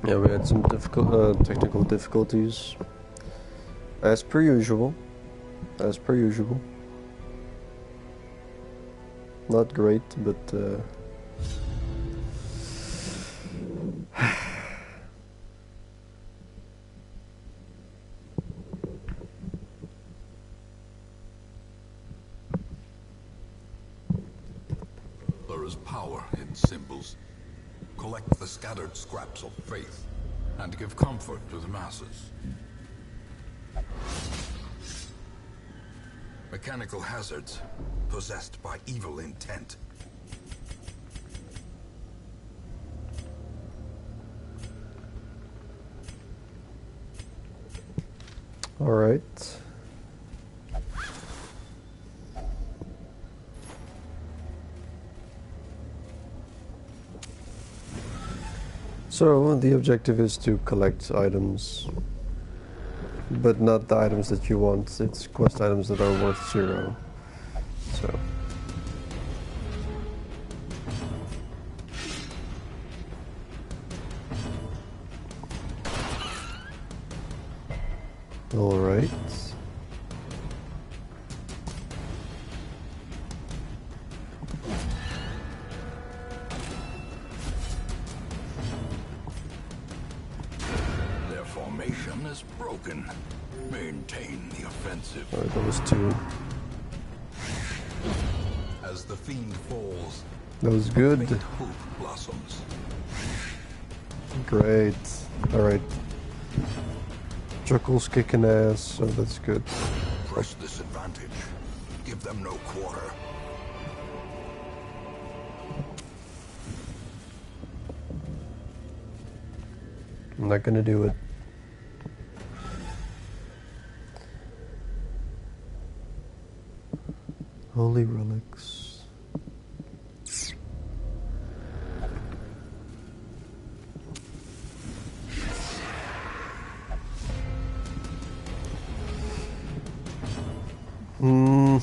Yeah, we had some technical difficulties. As per usual. As per usual. Not great, but there is power in symbols. Collect the scattered scraps of faith and give comfort to the masses. Mechanical hazards possessed by evil intent. all right. So the objective is to collect items, but not the items that you want. It's quest items that are worth 0. So all right. Their formation is broken. Maintain the offensive. All right, that was 2. As the fiend falls, That was good. faint hope blossoms. Great. All right. Chuckle's kicking ass, so that's good. Press this advantage. Give them no quarter. I'm not gonna do it. Holy relics. Ooh.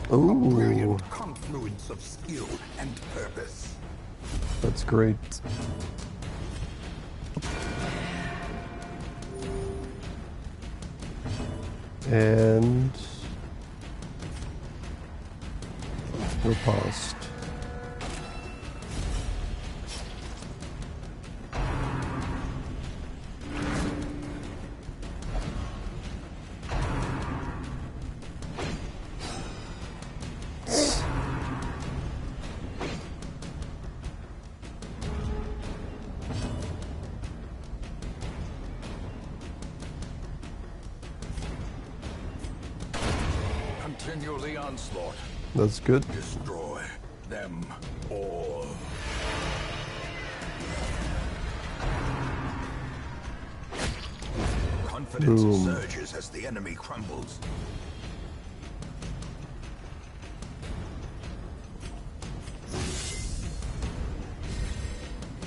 Brilliant confluence of skill and purpose. That's great. And we're paused. Continue the onslaught. That's good. Destroy them all. Confidence Boom. surges as the enemy crumbles.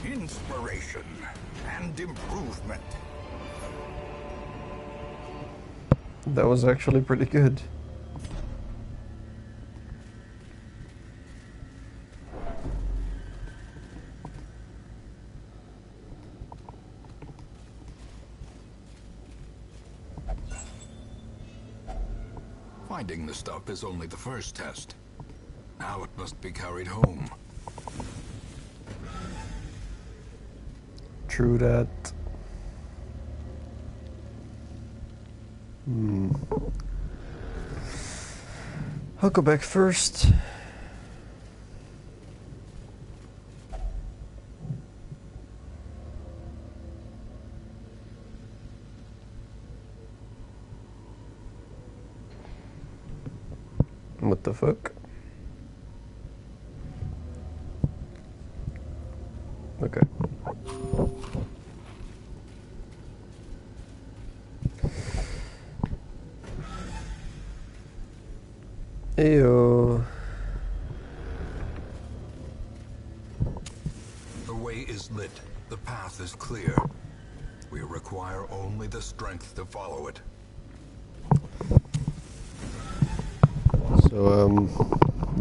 Inspiration and improvement. That was actually pretty good. Finding the stuff is only the first test. Now it must be carried home. True that. I'll go back first. What the fuck? Okay. Ayo. The way is lit. The path is clear. We require only the strength to follow it. So,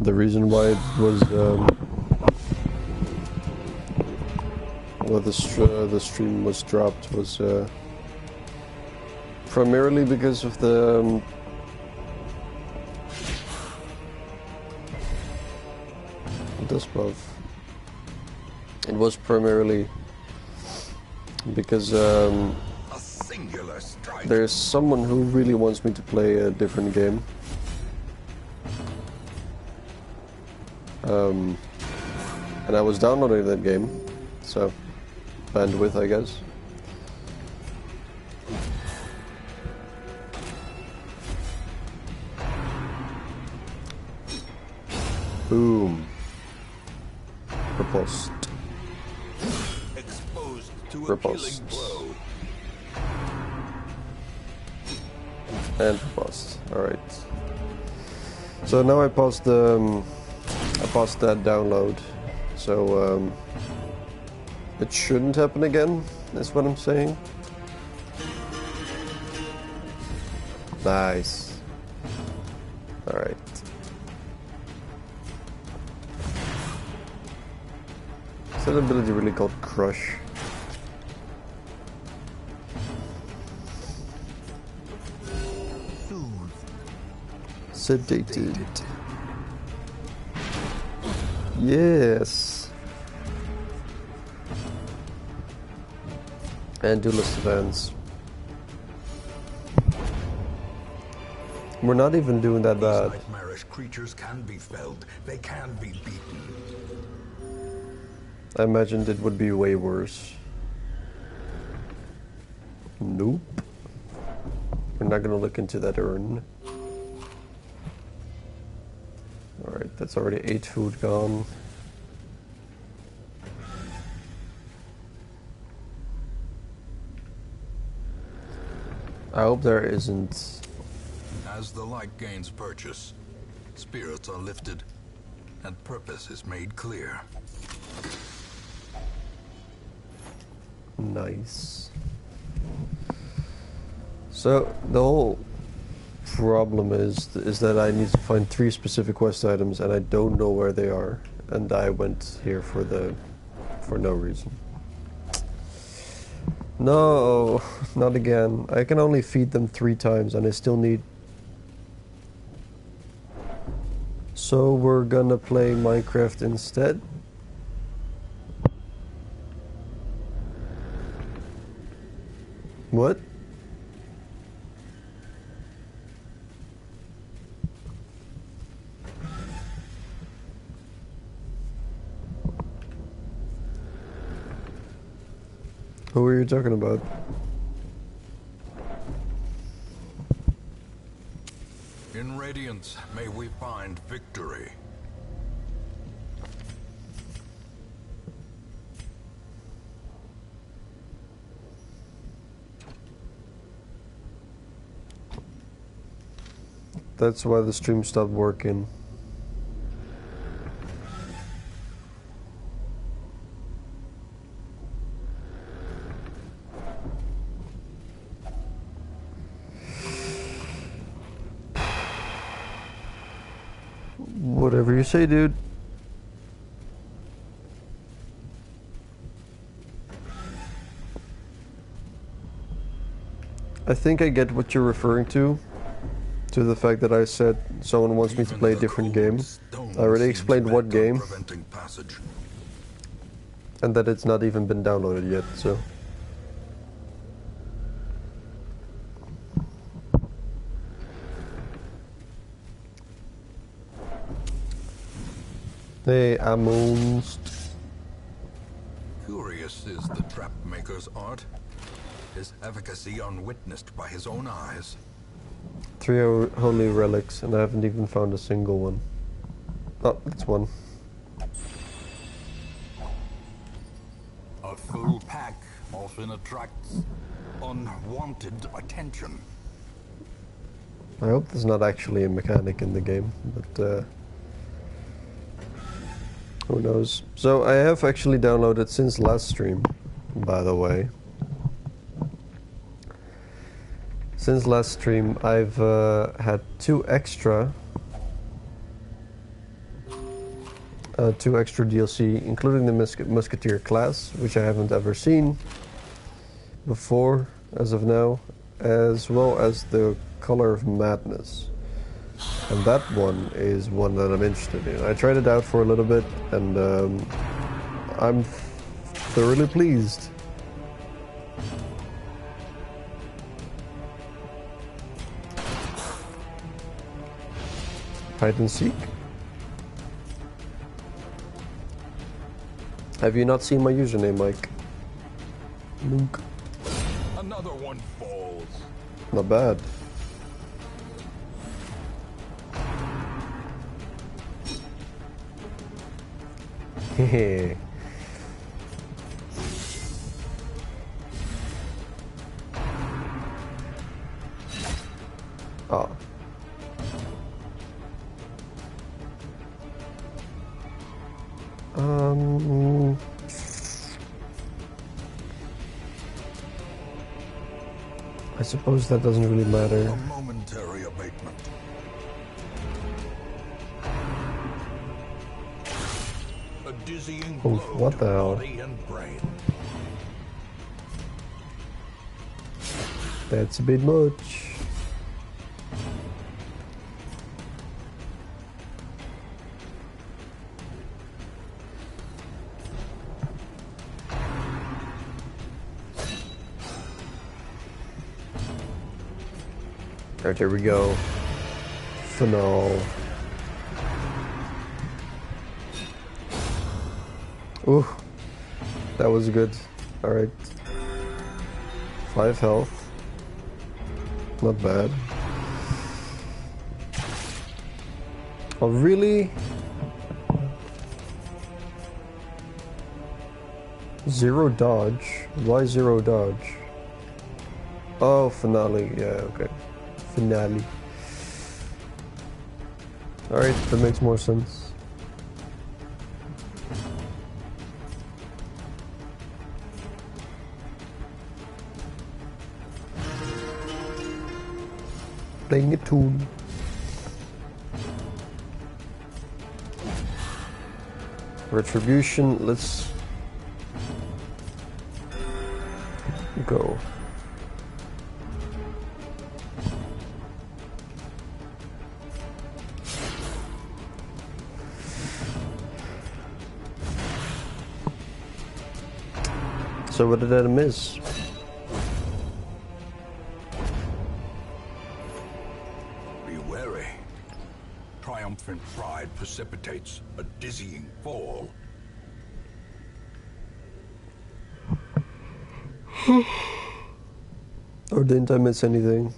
the reason why it was, well, the stream was dropped was primarily because of the this buff. It was primarily because A singular strike. there's someone who really wants me to play a different game. And I was downloading that game, so bandwidth, I guess. Boom. Repulsed. Exposed to a Repulsed. killing blow. And repulsed. Alright. So now I paused the I paused that download. So it shouldn't happen again, is what I'm saying. Nice. Alright. Is that ability really called Crush? Sedated. Yes. And duelist events. We're not even doing that bad. These nightmarish creatures can be felled. They can be beaten. I imagined it would be way worse. Nope. We're not gonna look into that urn. Alright, that's already 8 food gone. I hope there isn't. As the light gains purchase, spirits are lifted, and purpose is made clear. Nice. So the whole problem is that I need to find 3 specific quest items, and I don't know where they are. And I went here for no reason. No, not again. I can only feed them 3 times, and I still need. So we're gonna play Minecraft instead. What? Who are you talking about? In Radiance, may we find victory. That's why the stream stopped working. Whatever you say, dude. I think I get what you're referring to the fact that I said someone wants me to play a different game. I already explained what game, and that it's not even been downloaded yet, so. Hey, Amons. Curious is the trap maker's art. His efficacy unwitnessed by his own eyes. 3 holy relics, and I haven't even found a single one. Oh, that's one. A full pack often attracts unwanted attention. I hope there's not actually a mechanic in the game, but who knows. So I have actually downloaded since last stream, by the way. Since last stream, I've had 2 extra 2 extra DLC, including the Musketeer class, which I haven't ever seen before as of now, as well as the Color of Madness. And that one is one that I'm interested in. I tried it out for a little bit, and I'm thoroughly pleased. Hide and seek. Have you not seen my username, Mike? Lunk. Another one falls. Not bad. Hehe. Ah. I suppose that doesn't really matter. A momentary abatement. A dizzying Oh, blow what to the hell? body and brain. That's a bit much. Alright, here we go. Finale. Ooh, that was good. Alright. 5 health. Not bad. Oh, really? 0 dodge? Why 0 dodge? Oh, finale. Yeah, okay. Finale. Alright, that makes more sense. Playing a tune. Retribution, let's go. So what did I miss? Be wary. Triumphant pride precipitates a dizzying fall. Or didn't I miss anything?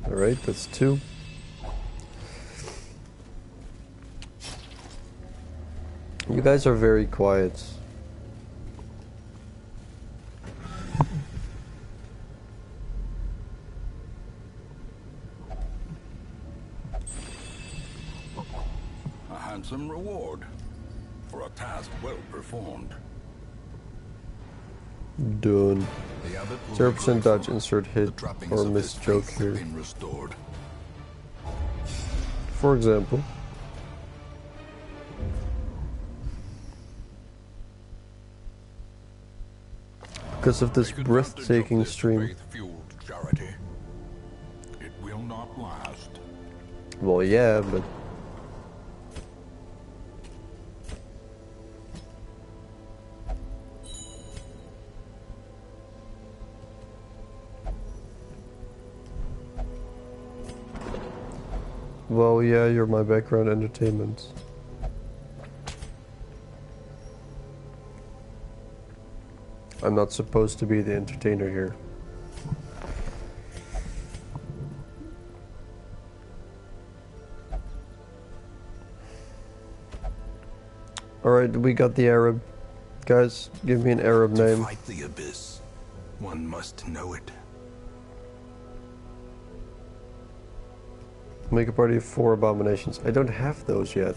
Alright, that's 2. You guys are very quiet. A handsome reward for a task well performed. Done. The abbot will 0% be grateful. dodge, insert hit, The trappings or of miss his joke faith here. have been restored. For example. Because of this Take advantage breathtaking of this stream. faith-fueled charity. It will not last. Well, yeah, but... Well, yeah, you're my background entertainment. I'm not supposed to be the entertainer here. Alright, we got the Arab. Guys, give me an Arab To name. fight the abyss, one must know it. Make a party of 4 abominations. I don't have those yet.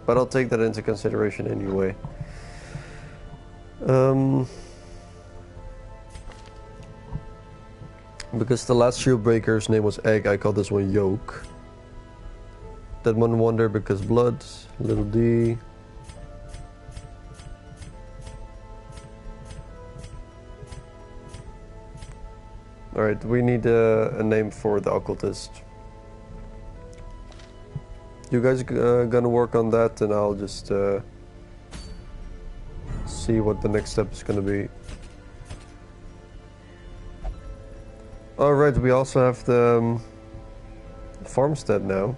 But I'll take that into consideration anyway. Because the last shield breaker's name was Egg, I call this one Yolk. That one Wonder because blood, little D. Alright, we need a name for the occultist. You guys gonna work on that and I'll just see what the next step is gonna be. Alright, we also have the farmstead now.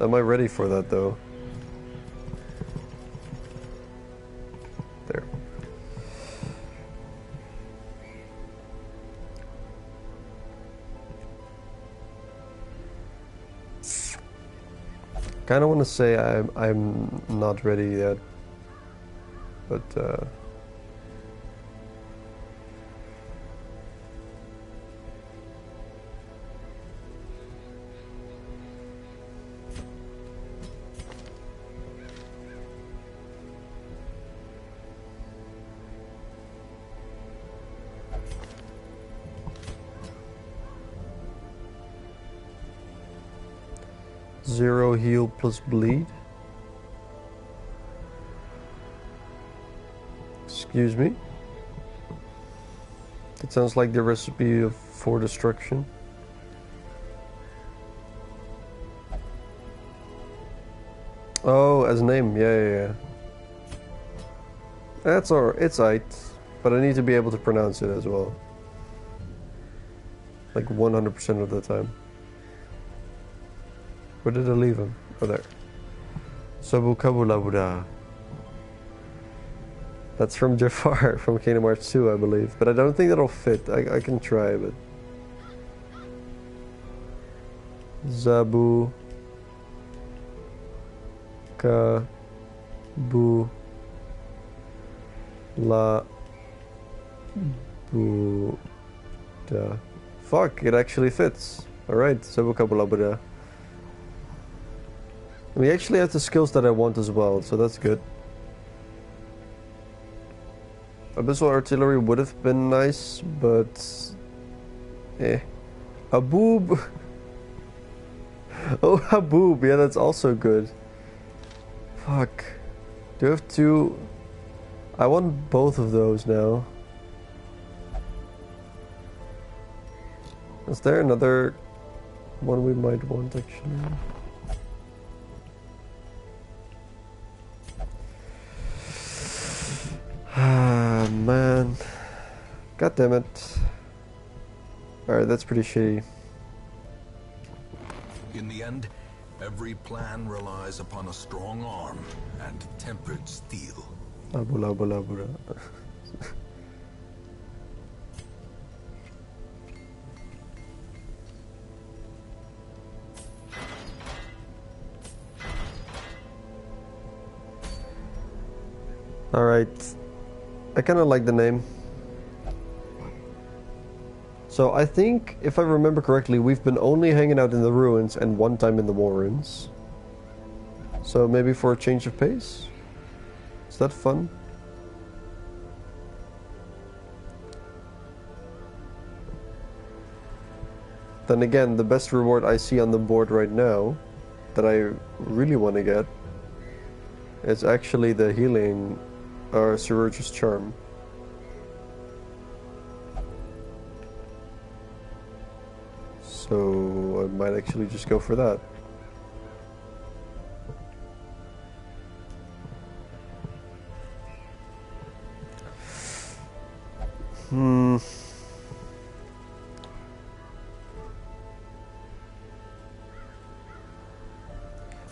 Am I ready for that though? There. Kind of want to say I'm not ready yet, but zero heal plus bleed. Excuse me. It sounds like the recipe for destruction. Oh, as a name, yeah. That's alright, it's aight, but I need to be able to pronounce it as well. Like 100% of the time. Where did I leave him? Oh, there. Sobukabulabuda. That's from Jafar, from Kingdom Hearts 2, I believe. But I don't think that'll fit. I can try, but... Zabu... Ka... Bu... La... Bu... Da... Fuck, it actually fits. Alright, Sobukabulabuda. We actually have the skills that I want as well, so that's good. Abyssal Artillery would have been nice, but... Haboob! Oh, Haboob, yeah, that's also good. Fuck. Do I have to... I want both of those now. Is there another one we might want, actually? Ah, man. God damn it. Alright, that's pretty shitty. In the end, every plan relies upon a strong arm and tempered steel. Abula, bula, bula. Alright. I kind of like the name. So I think, if I remember correctly, we've been only hanging out in the ruins and one time in the Warrens. So maybe for a change of pace? Is that fun? Then again, the best reward I see on the board right now, that I really want to get, is actually the healing, or Chirurgus Charm. So I might actually just go for that.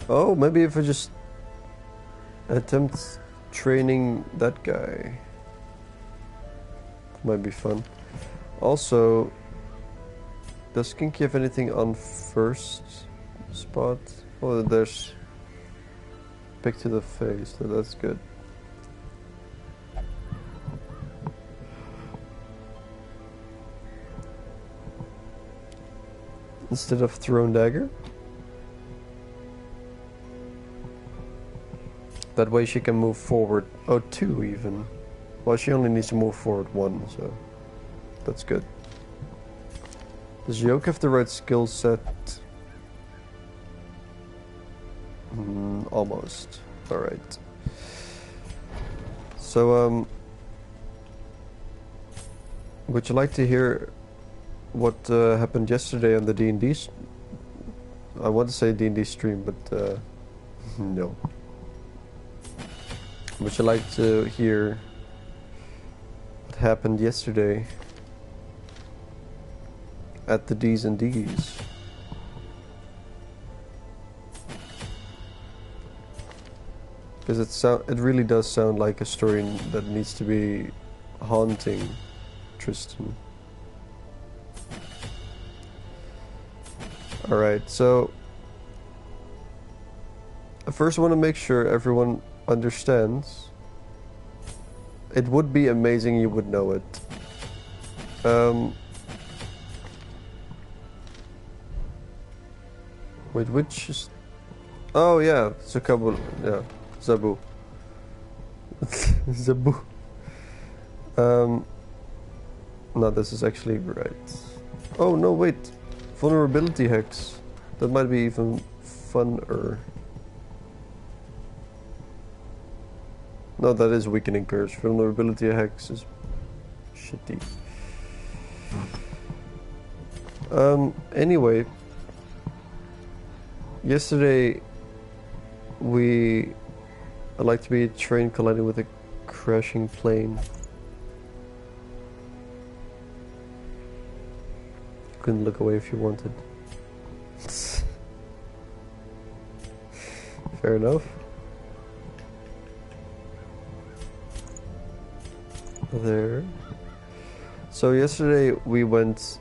Oh, maybe if I just attempt training that guy. Might be fun. Also, does Kinky have anything on first spot? Oh, there's pick to the face, so that's good. Instead of thrown dagger. That way she can move forward. Oh, 2 even. Well, she only needs to move forward 1, so that's good. Does Yoke have the right skill set? Almost. Alright. So, would you like to hear what happened yesterday on the D&D? I want to say D&D stream, but no. Would you like to hear what happened yesterday at the D's and D's? Because it really does sound like a story that needs to be haunting Tristan. Alright, so I first want to make sure everyone understands. It would be amazing you would know it. Wait, which is... Oh yeah, Zakabul, yeah, Zabu. Zabu. No, this is actually right. Oh no, wait. Vulnerability hacks. That might be even funner. No, that is weakening curse. Vulnerability hacks is shitty. Anyway, yesterday I'd like to be a train colliding with a crashing plane. Couldn't look away if you wanted. Fair enough. There. So yesterday we went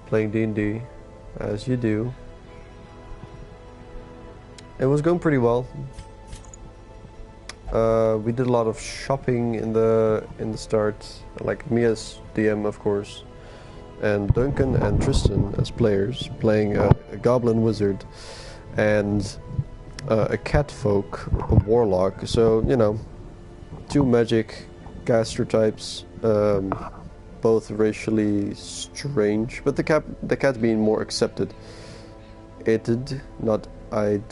playing D&D, as you do. It was going pretty well. We did a lot of shopping in the start, like me as DM, of course, and Duncan and Tristan as players, playing a goblin wizard and a cat folk, a warlock. So, you know, 2 magic caster types, both racially strange, but the cat being more accepted. Aided, not I'd.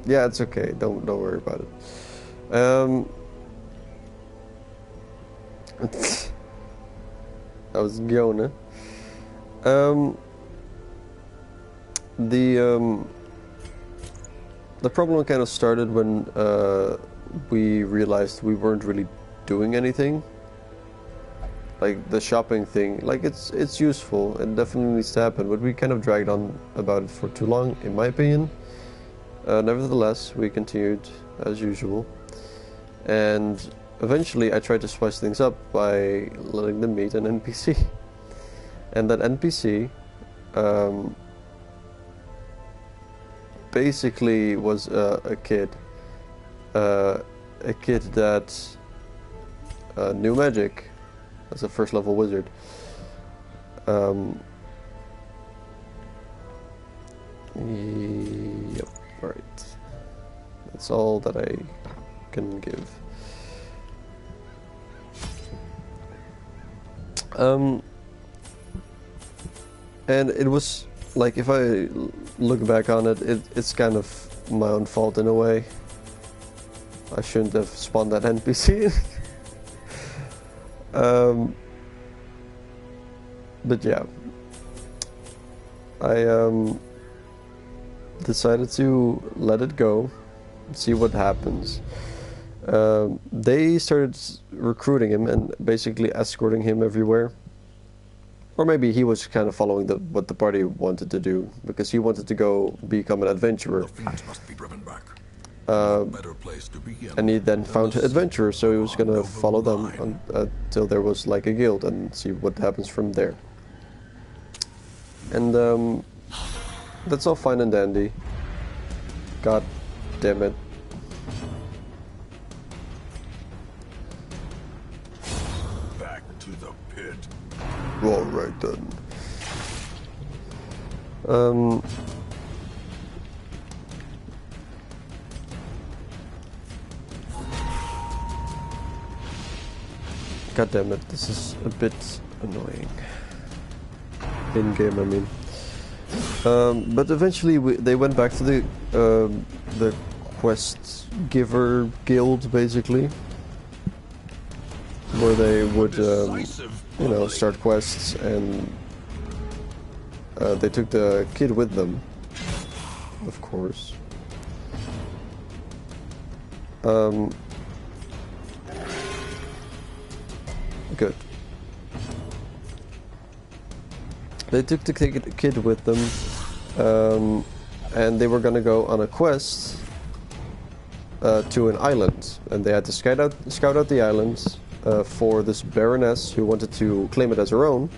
Yeah, it's okay. Don't worry about it. That was Giona. The problem kind of started when we realized we weren't really doing anything. Like the shopping thing, like it's useful and definitely needs to happen, but we kind of dragged on about it for too long, in my opinion. Nevertheless, we continued as usual, and eventually I tried to spice things up by letting them meet an NPC. And that NPC basically was a kid that knew magic as a first level wizard. Yep, alright. That's all that I can give. And it was like, if I look back on it, it's kind of my own fault in a way. I shouldn't have spawned that NPC. But yeah, I decided to let it go, see what happens. They started recruiting him and basically escorting him everywhere. Or maybe he was kind of following what the party wanted to do, because he wanted to go become an adventurer. The fiends must be driven back. Better place to begin. And he then found adventurers, so he was going to follow them until there was like a guild and see what happens from there. And that's all fine and dandy. God damn it. Back to the pit. Alright then. God damn it, this is a bit annoying. In game, I mean. But eventually they went back to the quest giver guild, basically, where they would, you know, start quests, and they took the kid with them, of course. Good. They took the kid with them, and they were gonna go on a quest to an island, and they had to scout out the island for this baroness who wanted to claim it as her own,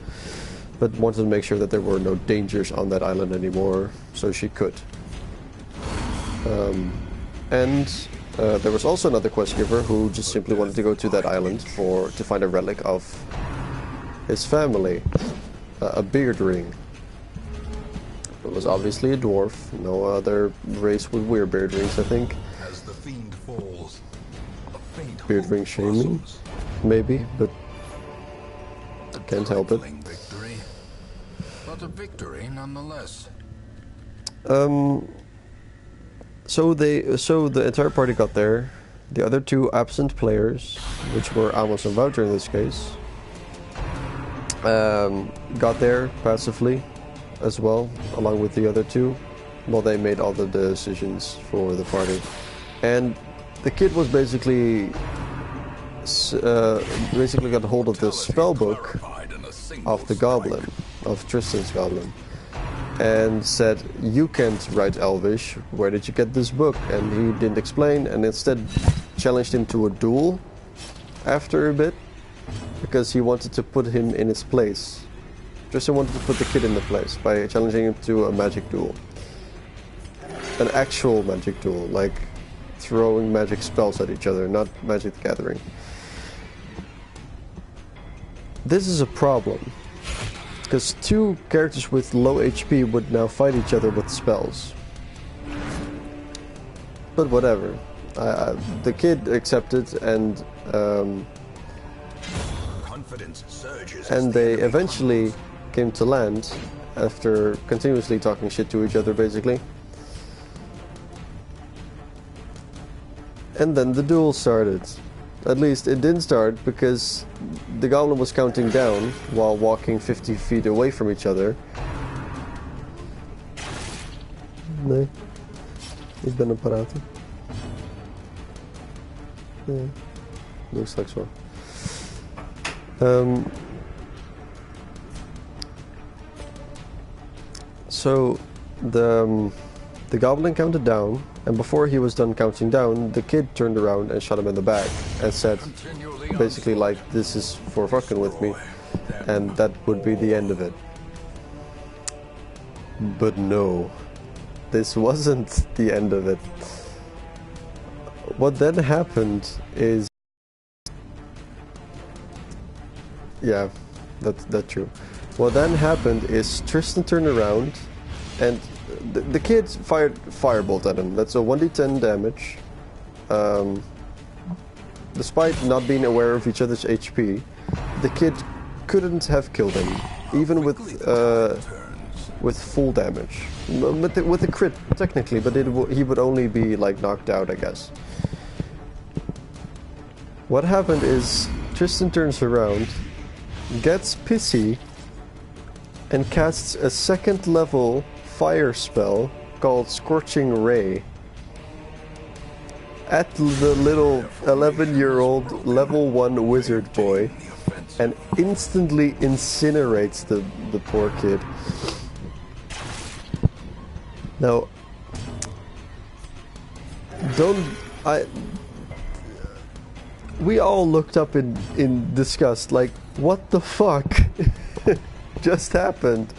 but wanted to make sure that there were no dangers on that island anymore, so she could. There was also another quest giver who just simply wanted to go to that island to find a relic of his family, a beard ring. It was obviously a dwarf. No other race would wear beard rings, I think. As the fiend falls, a faint Beard hope ring shaming, blossoms. maybe, but can't help it. Trifling victory, but a victory nonetheless. So the entire party got there. The other two absent players, which were Amos and Wouter in this case, got there passively as well, along with the other two. Well, they made all the decisions for the party, and the kid was basically got hold of the spell book of the goblin, of Tristan's goblin, and said, "You can't write Elvish, where did you get this book?" And he didn't explain, and instead challenged him to a duel after a bit, because he wanted to put him in his place. Tristan wanted to put the kid in the place by challenging him to a magic duel. An actual magic duel, like throwing magic spells at each other, not Magic the Gathering. This is a problem, because two characters with low HP would now fight each other with spells. But whatever. The kid accepted, and Confidence surges and they eventually came to land after continuously talking shit to each other, basically. And then the duel started. At least it didn't start, because the goblin was counting down while walking 50 feet away from each other. Nee, ik ben een parater. Ja, doe ik straks wel. So the goblin counted down, and before he was done counting down, the kid turned around and shot him in the back and said, basically like, "This is for fucking with me," and that would be the end of it. But no, this wasn't the end of it. What then happened is, yeah, that's true. What then happened is Tristan turned around, and the kid fired firebolt at him. That's a 1d10 damage. Despite not being aware of each other's HP, the kid couldn't have killed him, even with full damage. With a crit, technically, but he would only be like knocked out, I guess. What happened is Tristan turns around, gets pissy, and casts a second level fire spell called Scorching Ray at the little 11-year-old level 1 wizard boy, and instantly incinerates the poor kid. Now, we all looked up in disgust, like, what the fuck just happened?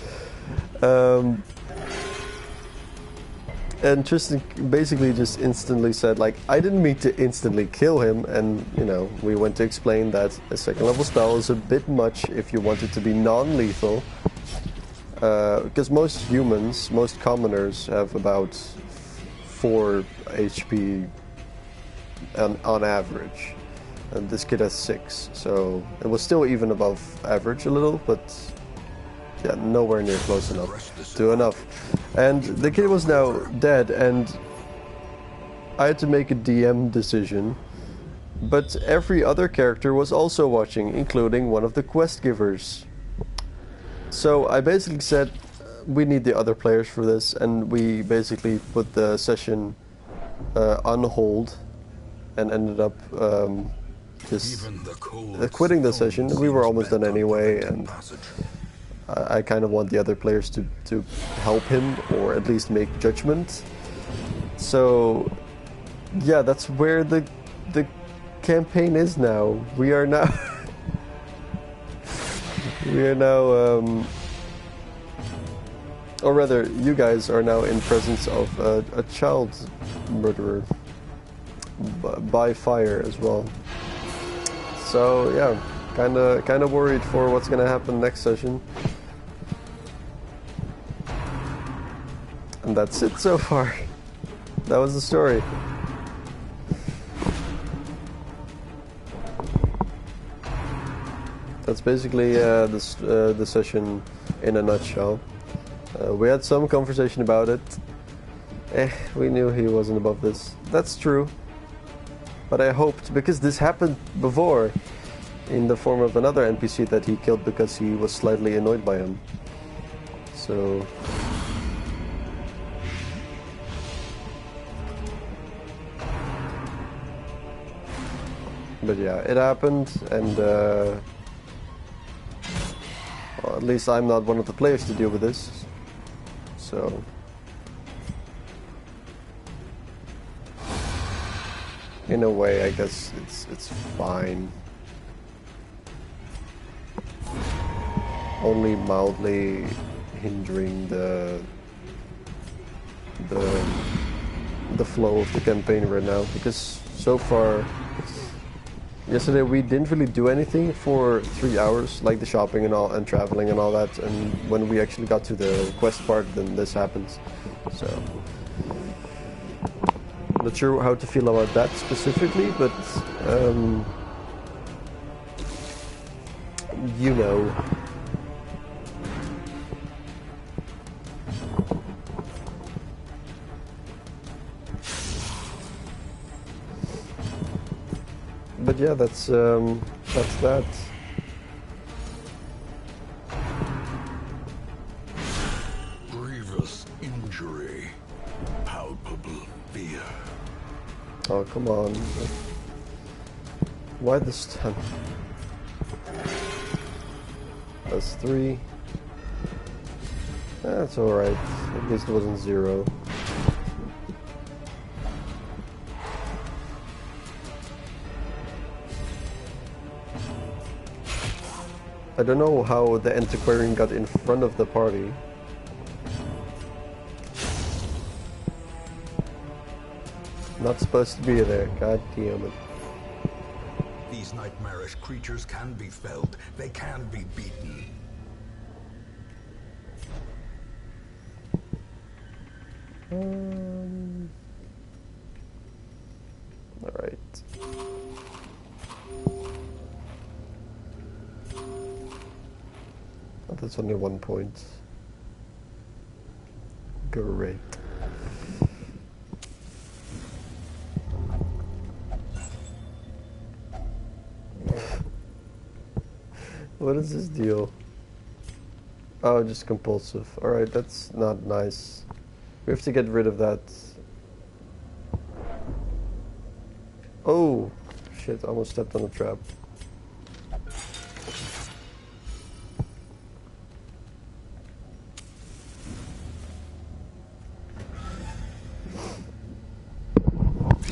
And Tristan basically just instantly said, like, I didn't mean to instantly kill him, and, you know, we went to explain that a second level spell is a bit much if you want it to be non-lethal, because most humans, most commoners, have about 4 HP on average. and this kid has 6, so it was still even above average a little, but yeah, nowhere near close enough to enough. And the kid was now dead, and I had to make a DM decision, but every other character was also watching, including one of the quest givers. So I basically said, we need the other players for this, and we basically put the session on hold and ended up just quitting the session. We were almost done anyway, and I kind of want the other players to help him, or at least make judgment. So yeah, that's where the campaign is now. We are now or rather, you guys are now in presence of a child murderer by fire as well. So yeah, kind of worried for what's gonna happen next session. And that's it so far. That was the story. That's basically the session in a nutshell. We had some conversation about it. We knew he wasn't above this. That's true. But I hoped, because this happened before, in the form of another NPC that he killed because he was slightly annoyed by him. So... But yeah, it happened, and well, at least I'm not one of the players to deal with this. So... in a way, I guess it's fine. Only mildly hindering the flow of the campaign right now, because so far, yesterday we didn't really do anything for 3 hours, like the shopping and all, and traveling and all that. And when we actually got to the quest part, then this happens. So. Not sure how to feel about that specifically, but you know. But yeah, that's that. Grievous injury, palpable fear. Oh, come on. Why this time? That's 3. That's alright. At least it wasn't 0. I don't know how the antiquarian got in front of the party. Not supposed to be there, god damn it. These nightmarish creatures can be felled, they can be beaten. Alright. Oh, that's only 1 point. Great. What is this deal? Oh, just compulsive. Alright, that's not nice. We have to get rid of that. Oh! Shit, I almost stepped on a trap.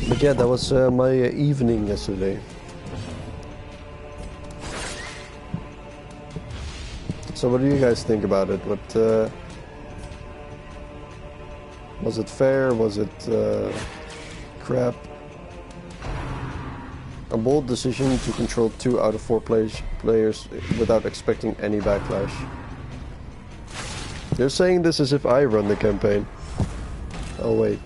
But yeah, that was my evening yesterday. So what do you guys think about it? What was it fair? Was it crap? A bold decision to control 2 out of 4 players without expecting any backlash. You're saying this as if I run the campaign. Oh wait.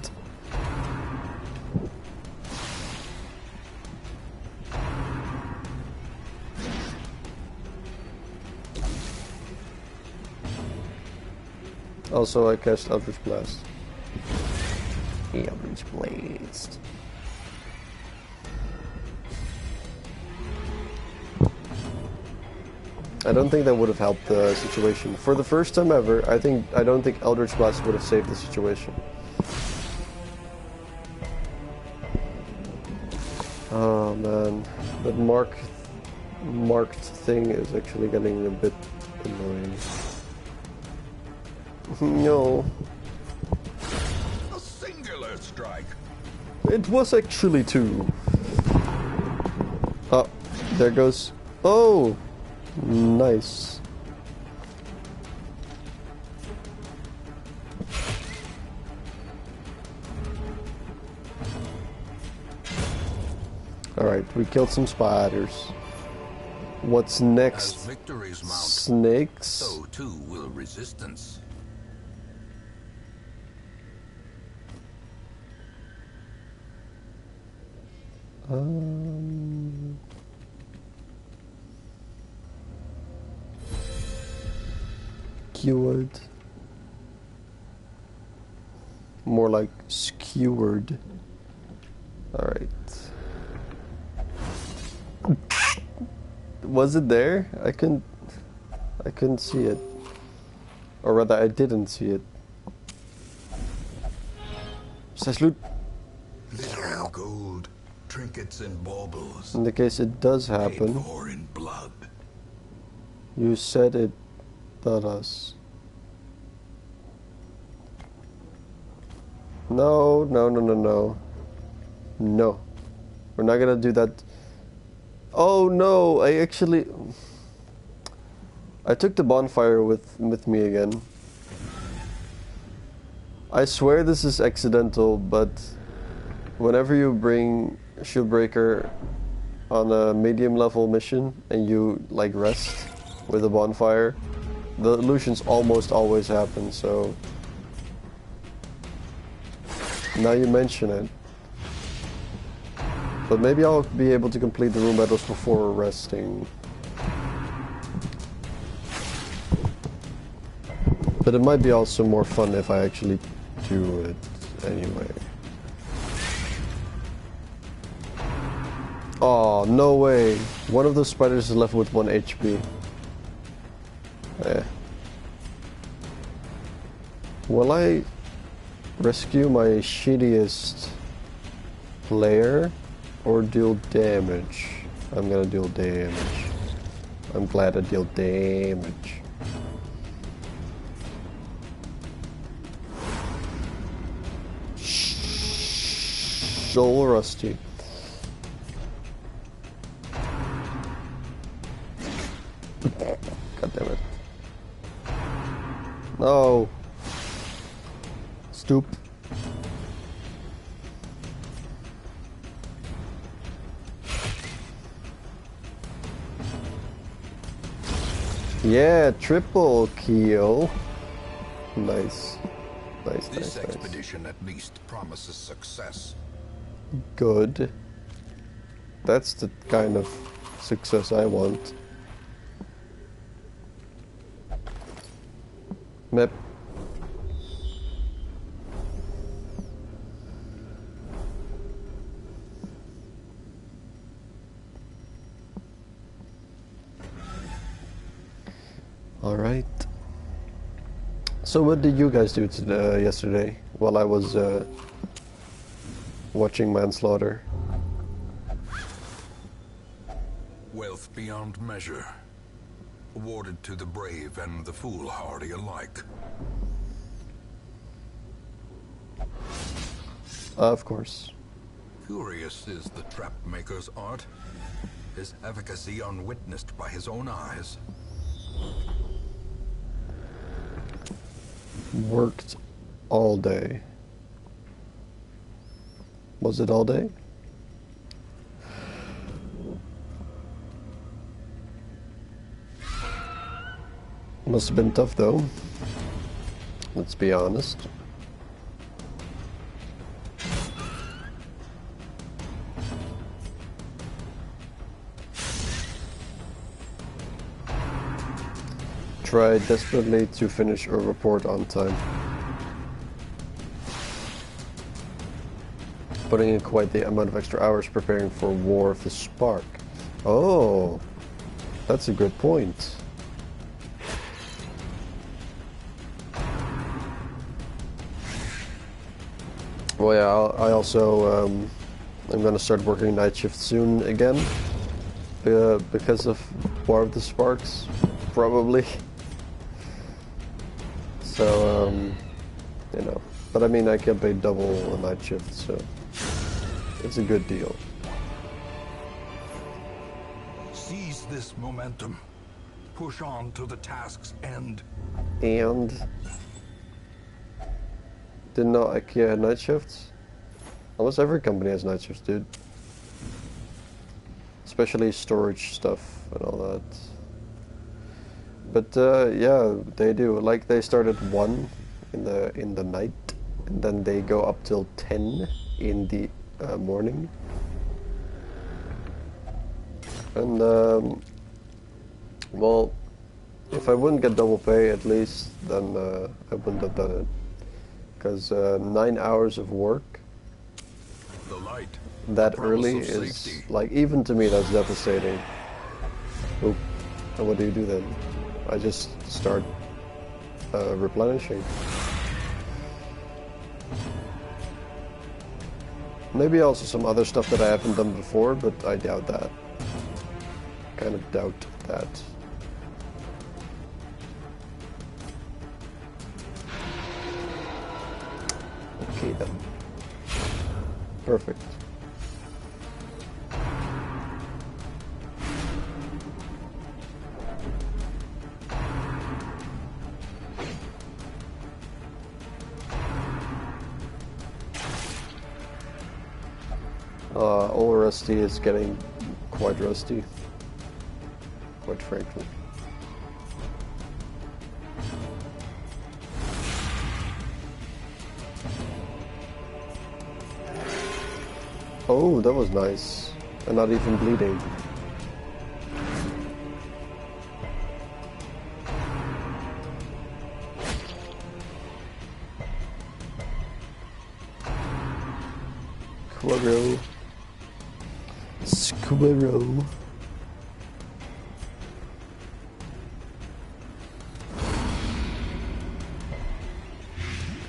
Also, I cast Eldritch Blast. Eldritch Blast. I don't think that would have helped the situation. For the first time ever, I don't think Eldritch Blast would have saved the situation. Oh man, that marked thing is actually getting a bit annoying. No. A singular strike. It was actually 2. Oh, there goes. Oh, nice. Alright, we killed some spiders. What's next? As victories mount, Snakes? so too will resistance. Skewered. More like skewered. Alright. Was it there? I couldn't see it. Or rather, I didn't see it. Loot. Glittering gold, trinkets and baubles. In the case it does Paid happen, for in blood. you said it does. No, no, no, no, no. No. We're not gonna do that. Oh no, I took the bonfire with me again. I swear this is accidental, but whenever you bring Shieldbreaker on a medium level mission and you like rest with a bonfire, the illusions almost always happen, so now you mention it. But maybe I'll be able to complete the room battles before resting. But it might be also more fun if I actually do it anyway. Oh, no way. One of those spiders is left with 1 HP. Will I rescue my shittiest player or deal damage? I'm gonna deal damage. I'm glad I deal damage. So rusty. God damn it. No. Stoop. Yeah, triple kill. Nice. Nice, This nice, expedition at least promises success. Good. That's the kind of success I want. Map. All right. So what did you guys do today, yesterday while I was watching Manslaughter? Wealth beyond measure, awarded to the brave and the foolhardy alike. Of course. Curious is the trap maker's art, his efficacy unwitnessed by his own eyes. Worked all day. Was it all day? Must have been tough though. Let's be honest. try desperately to finish a report on time. Putting in quite the amount of extra hours preparing for War of the Spark. Oh, that's a good point. Well, yeah, I also, I'm gonna start working night shift soon again. Because of War of the Sparks, probably. So, you know. But I mean, I get paid double a night shift, so it's a good deal. Seize this momentum. Push on to the task's end. And didn't know IKEA had night shifts. Almost every company has night shifts, dude. Especially storage stuff and all that. But yeah, they do. Like they start at 1 in the night, and then they go up till 10 in the morning. And well, if I wouldn't get double pay at least, then I wouldn't have done it. Because 9 hours of work The light. that early is, like, even to me that's devastating. Oop. And what do you do then? I just start replenishing. Maybe also some other stuff that I haven't done before, but I doubt that. Kind of doubt that. Okay then. Perfect. Old Rusty is getting quite rusty, quite frankly. Oh, that was nice. And not even bleeding. Squirrel. Squirrel.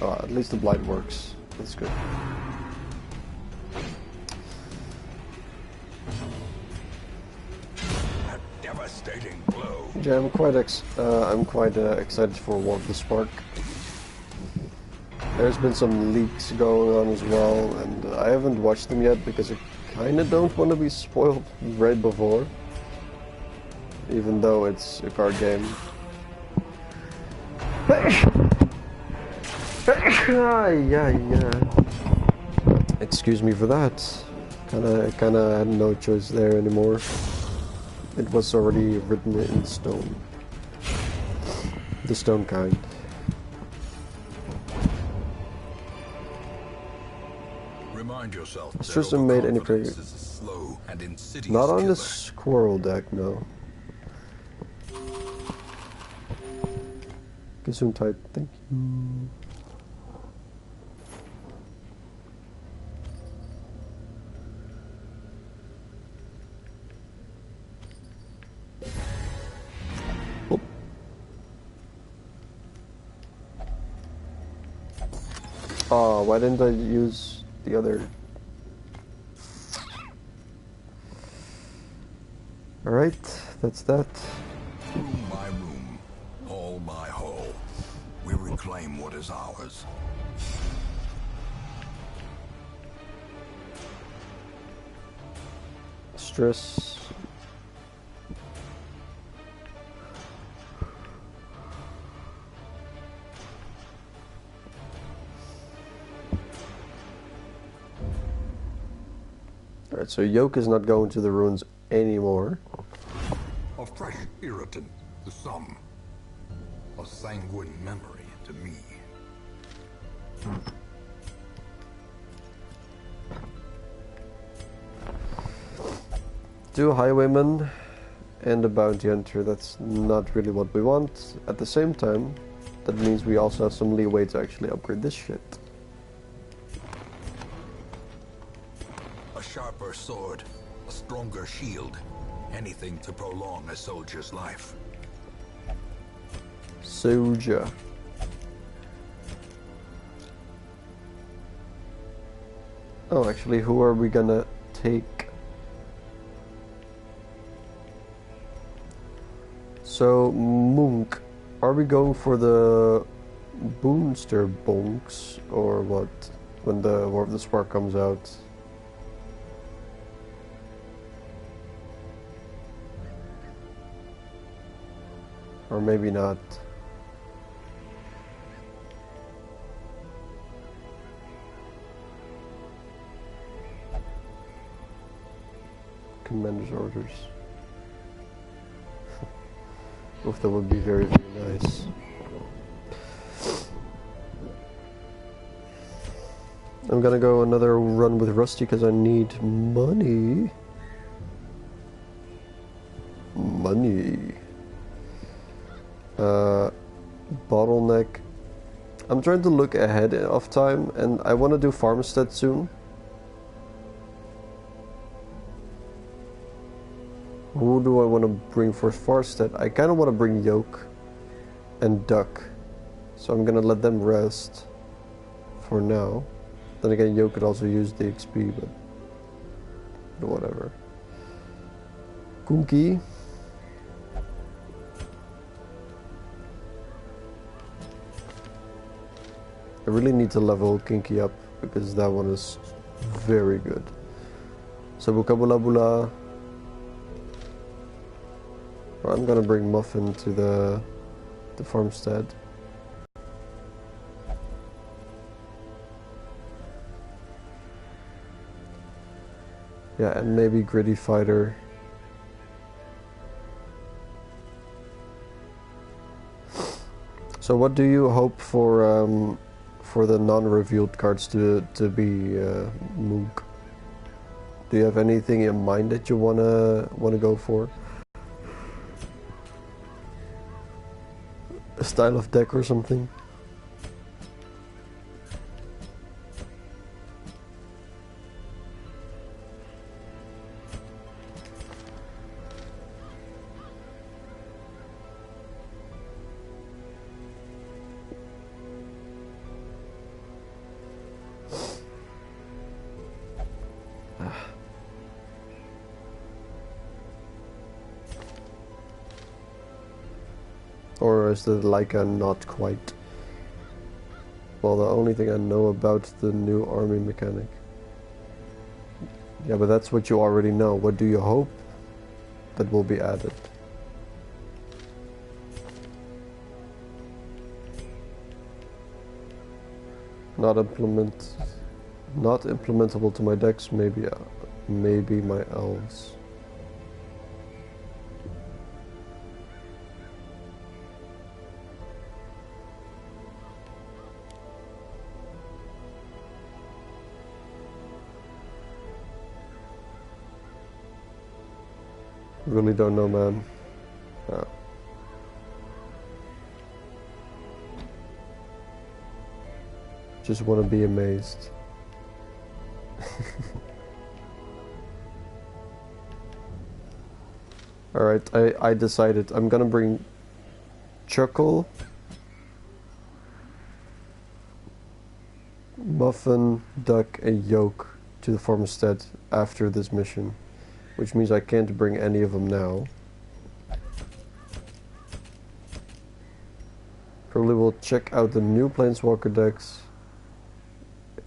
Oh, at least the blind works. That's good. A devastating blow. Yeah, I'm quite excited for War of the Spark. There's been some leaks going on as well, and I haven't watched them yet because I kind of don't want to be spoiled right before, even though it's a card game. Yeah. Excuse me for that. Kinda had no choice there anymore. It was already written in stone. The stone kind. Remind yourself that Tristan made any overconfidence is a slow and insidious Not on killer. the squirrel deck, no. Consume type, thank you. Oh. Oh, why didn't I use the other? Alright, that's that. Room by room, hall by hall, we reclaim what is ours. Stress. Alright, so Yoke is not going to the ruins anymore. A fresh irritant to some, a sanguine memory to me. Two highwaymen and a bounty hunter. That's not really what we want. At the same time, that means we also have some leeway to actually upgrade this shit. A sharper sword, a stronger shield, anything to prolong a soldier's life. Soldier. Oh, actually, who are we gonna take? So, Monk. Are we going for the Boonster Bonks or what? When the War of the Spark comes out? Or maybe not. Commander's orders. Oof, that would be very, very nice. I'm gonna go another run with Rusty because I need money. Money. Bottleneck. I'm trying to look ahead of time, and I want to do Farmstead soon. Who do I want to bring for Farmstead? I kind of want to bring Yoke and Duck, so I'm gonna let them rest for now. Then again, Yoke could also use the XP, but whatever. Kunki. I really need to level Kinky up because that one is very good. Sabukabulabula. I'm gonna bring Muffin to the farmstead. Yeah, and maybe Gritty Fighter. So what do you hope for the non-revealed cards to be Moog? Do you have anything in mind that you wanna go for? A style of deck or something? Or is the Leica not quite? Well, the only thing I know about the new army mechanic. Yeah, but that's what you already know. What do you hope that will be added? Not implementable to my decks. Maybe my elves. Really don't know, man. Just want to be amazed. Alright, I decided. I'm gonna bring Chuckle, Muffin, Duck, and Yoke to the farmstead after this mission. Which means I can't bring any of them now. Probably will check out the new Planeswalker decks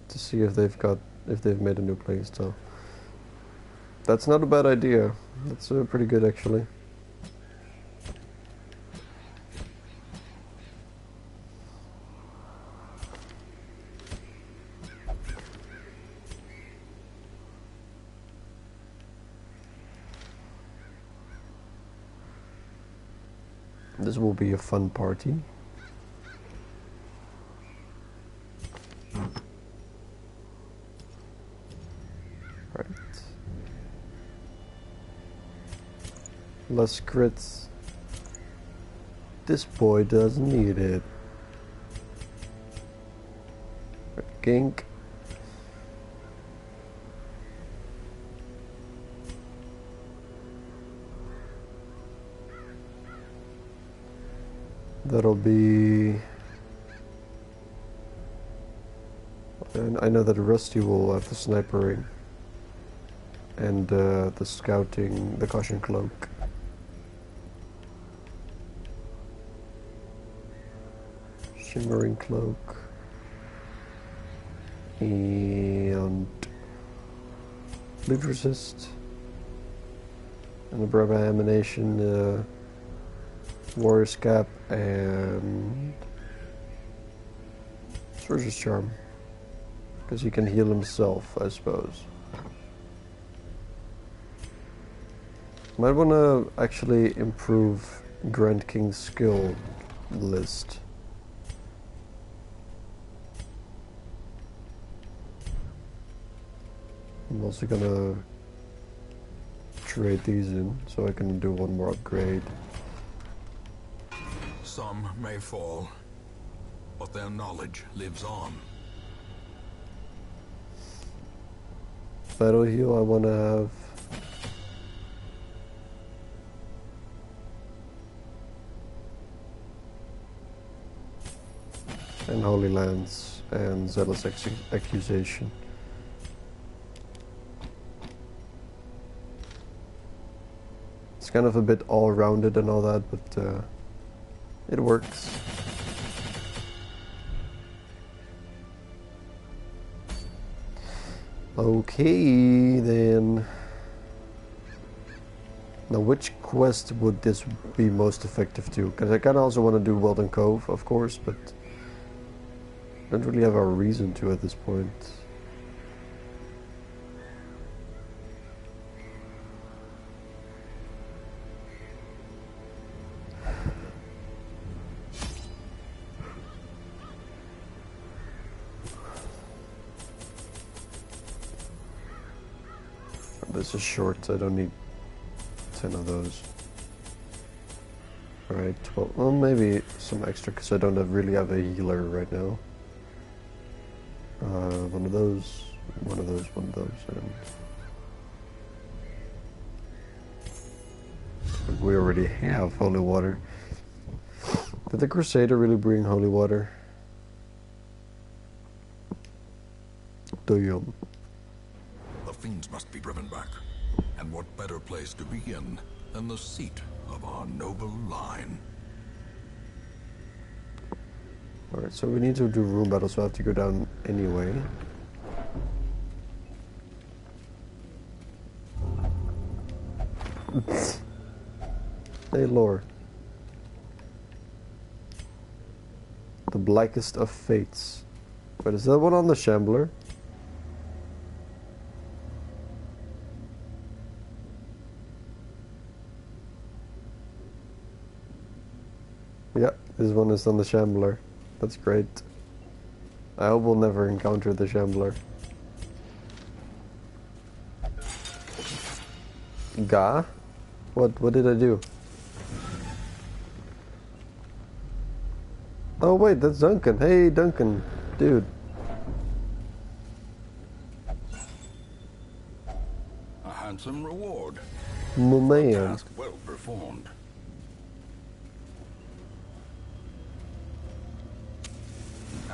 to see if they've made a new playstyle. That's not a bad idea. That's pretty good actually. This will be a fun party. Right. Less crits. This boy doesn't need it. Gink. That'll be... And I know that Rusty will have the snipering and the scouting, the caution cloak. Shimmering cloak. And bleed resist. And a Brava emanation, Warrior's Cap, and Soldier's Charm. Because he can heal himself, I suppose. Might want to actually improve Grand King's skill list. I'm also gonna trade these in so I can do one more upgrade. Some may fall, but their knowledge lives on. Battle heal I want to have. And Holy Lance and Zealous Accusation. It's kind of a bit all-rounded and all that, but it works. Okay, then. Now, which quest would this be most effective to? Because I kind of also want to do Weldon Cove, of course, but don't really have a reason to at this point. This is short, so I don't need 10 of those. Alright, 12. Well, maybe some extra because I don't really have a healer right now. One of those, one of those, one of those, and we already have holy water. Did the Crusader really bring holy water? Damn. The fiends must be driven back. And what better place to begin than the seat of our noble line? Alright, so we need to do room battle, so I have to go down anyway. Hey, lore. The Blackest of Fates. Wait, is that one on the Shambler? Yeah, this one is on the Shambler. That's great. I hope we'll never encounter the Shambler. Ga? What did I do? Oh wait, that's Duncan. Hey Duncan, dude. A handsome reward. My man. Task well performed.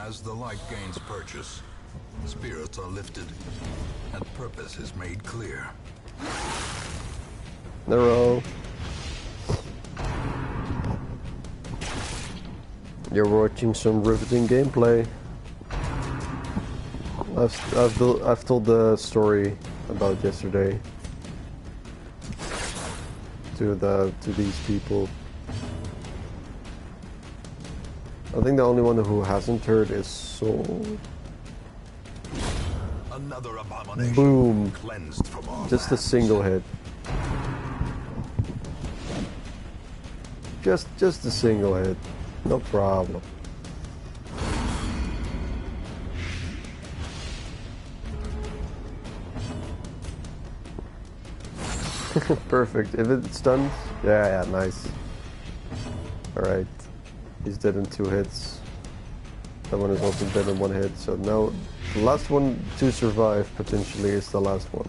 As the light gains purchase, spirits are lifted, and purpose is made clear. Nero. You're watching some riveting gameplay. I've told the story about yesterday to these people. I think the only one who hasn't heard is Soul. Another abomination. Boom. Cleansed from our Just a lands. single hit. Just a single hit. No problem. Perfect. If it's stunned, yeah, nice. Alright. He's dead in 2 hits. That one is also dead in 1 hit, so now the last one to survive potentially is the last one.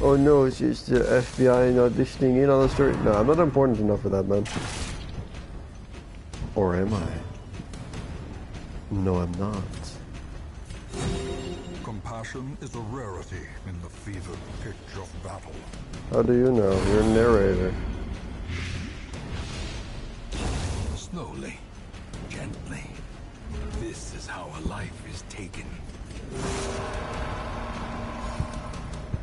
Oh no, it's just the FBI not listening in on the story. No, I'm not important enough for that, man. Or am I? No, I'm not. Compassion is a rarity in the fevered pitch of battle. How do you know? You're a narrator. Slowly, gently. This is how a life is taken.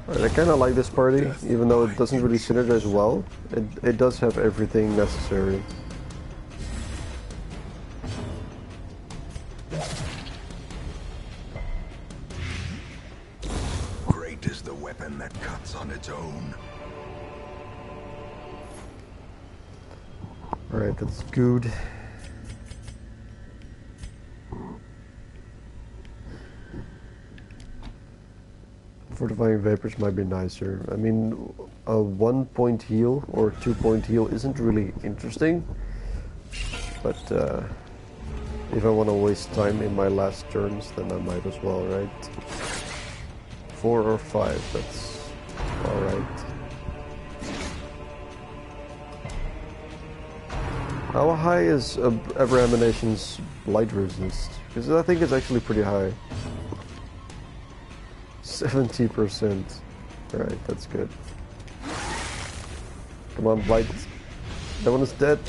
Alright, I kind of like this party, even though it doesn't really synergize well. It does have everything necessary. Great is the weapon that cuts on its own. Alright, that's good. Fortifying Vapors might be nicer. I mean, a 1-point heal or 2-point heal isn't really interesting. But if I want to waste time in my last turns, then I might as well, right? 4 or 5, that's alright. How high is Abramination's blight resist? Because I think it's actually pretty high. 70%. Alright, that's good. Come on, blight. That one is dead.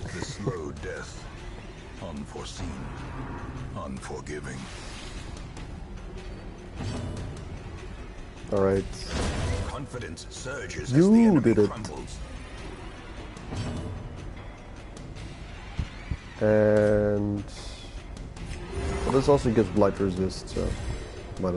The slow death. Unforeseen. Unforgiving. Alright. Confidence surges You as the enemy did it. crumbles. And well, this also gives blight resist, so might as